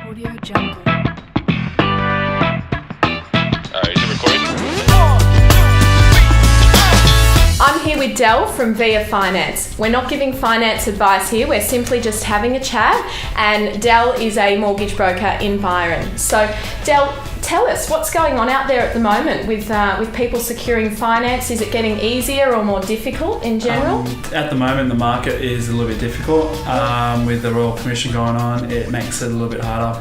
Audio Jungle. Is it recording? I'm here with Del from Via Finance. We're not giving finance advice here, we're simply just having a chat, and Del is a mortgage broker in Byron. So Del, tell us what's going on out there at the moment with people securing finance. Is it getting easier or more difficult in general? At the moment, the market is a little bit difficult. With the Royal Commission going on, it makes it a little bit harder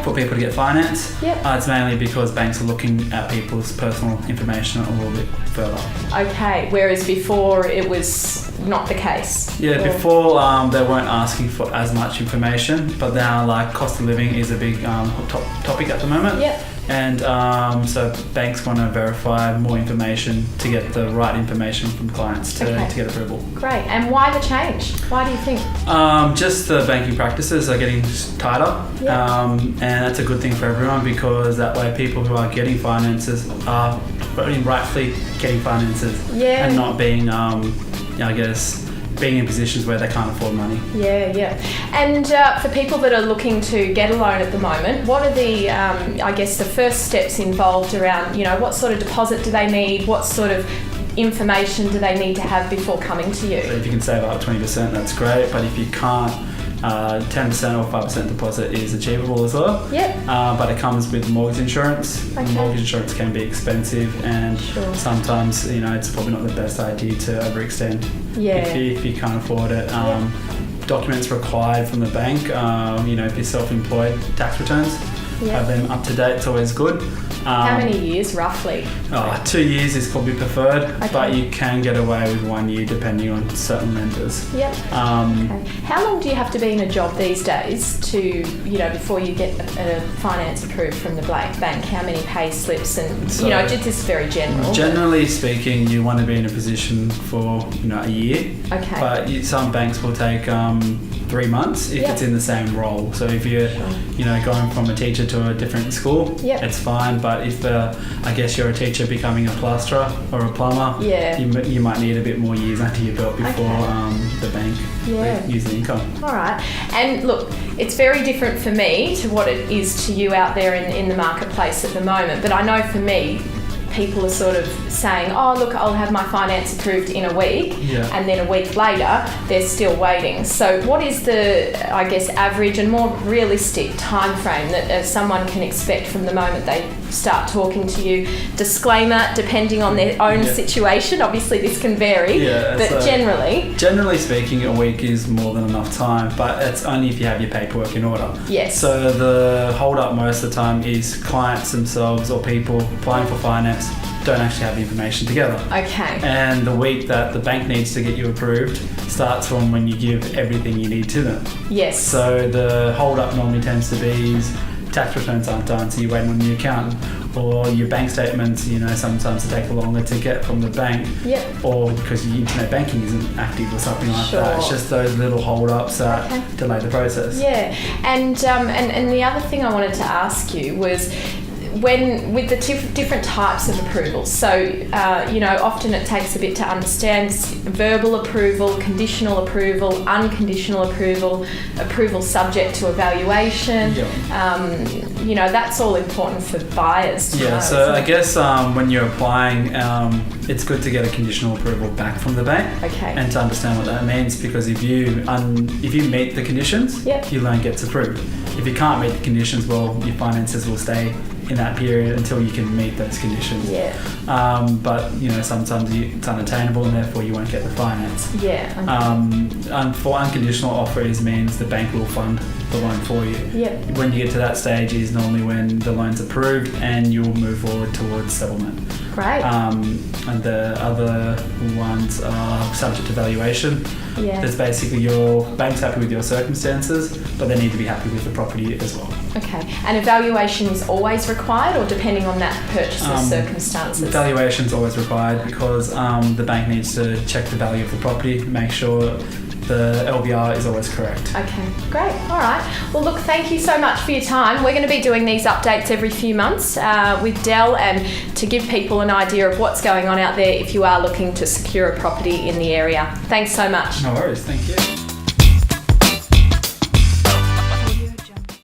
for people to get finance. It's mainly because banks are looking at people's personal information a little bit further. Okay, whereas before it was not the case. Before they weren't asking for as much information, but now cost of living is a big topic at the moment. And so banks want to verify more information to get the right information from clients to get approval. Great. And why the change? Why do you think? Just the banking practices are getting tighter. And that's a good thing for everyone, because that way people who are getting finances are rightfully getting finances and not being, being in positions where they can't afford money. And for people that are looking to get a loan at the moment, what are the, the first steps involved around, what sort of deposit do they need? What sort of information do they need to have before coming to you? So if you can save up 20%, that's great. But if you can't, 10% or 5% deposit is achievable as well. But it comes with mortgage insurance. Mortgage insurance can be expensive, and sometimes it's probably not the best idea to overextend if you can't afford it. Documents required from the bank. If you're self-employed, tax returns. Have them up to date. It's always good. How many years roughly? 2 years is probably preferred, but you can get away with 1 year depending on certain lenders. How long do you have to be in a job these days to, before you get a finance approved from the bank? How many pay slips and, just this is very general. Generally speaking, you want to be in a position for, a year. But some banks will take 3 months if it's in the same role. So if you're, going from a teacher to a different school, it's fine. But if you're a teacher becoming a plasterer or a plumber, you might need a bit more years under your belt before the bank use the income. All right. And look, it's very different for me to what it is to you out there in the marketplace at the moment. But I know for me, people are sort of saying, I'll have my finance approved in a week, and then a week later they're still waiting. So what is the, average and more realistic time frame that someone can expect from the moment they start talking to you? Disclaimer, depending on their own situation, obviously this can vary, but generally speaking, a week is more than enough time, but it's only if you have your paperwork in order. So the hold up most of the time is clients themselves or people applying for finance don't actually have the information together. And the week that the bank needs to get you approved starts from when you give everything you need to them. So the hold up normally tends to be tax returns aren't done, so you're waiting on your accountant, or your bank statements, sometimes they take longer to get from the bank, or because your internet banking isn't active or something like that. It's just those little hold-ups that delay the process. And the other thing I wanted to ask you was, when with the different types of approvals, so often it takes a bit to understand verbal approval, conditional approval, unconditional approval, approval subject to evaluation. That's all important for buyers to know, so I guess when you're applying, it's good to get a conditional approval back from the bank and to understand what that means, because if you meet the conditions, your loan gets approved. If you can't meet the conditions, well, your finances will stay in that period until you can meet those conditions. But sometimes it's unattainable, and therefore you won't get the finance. For unconditional offers means the bank will fund the loan for you. When you get to that stage is normally when the loan's approved and you'll move forward towards settlement. And the other ones are subject to valuation. That's basically your bank's happy with your circumstances, but they need to be happy with the property as well. And evaluation is always required, or depending on that purchaser's circumstances? Valuation is always required, because the bank needs to check the value of the property, make sure the LVR is always correct. Great. All right. Well, look, thank you so much for your time. We're going to be doing these updates every few months with Del, and to give people an idea of what's going on out there if you are looking to secure a property in the area. Thanks so much. No worries. Thank you.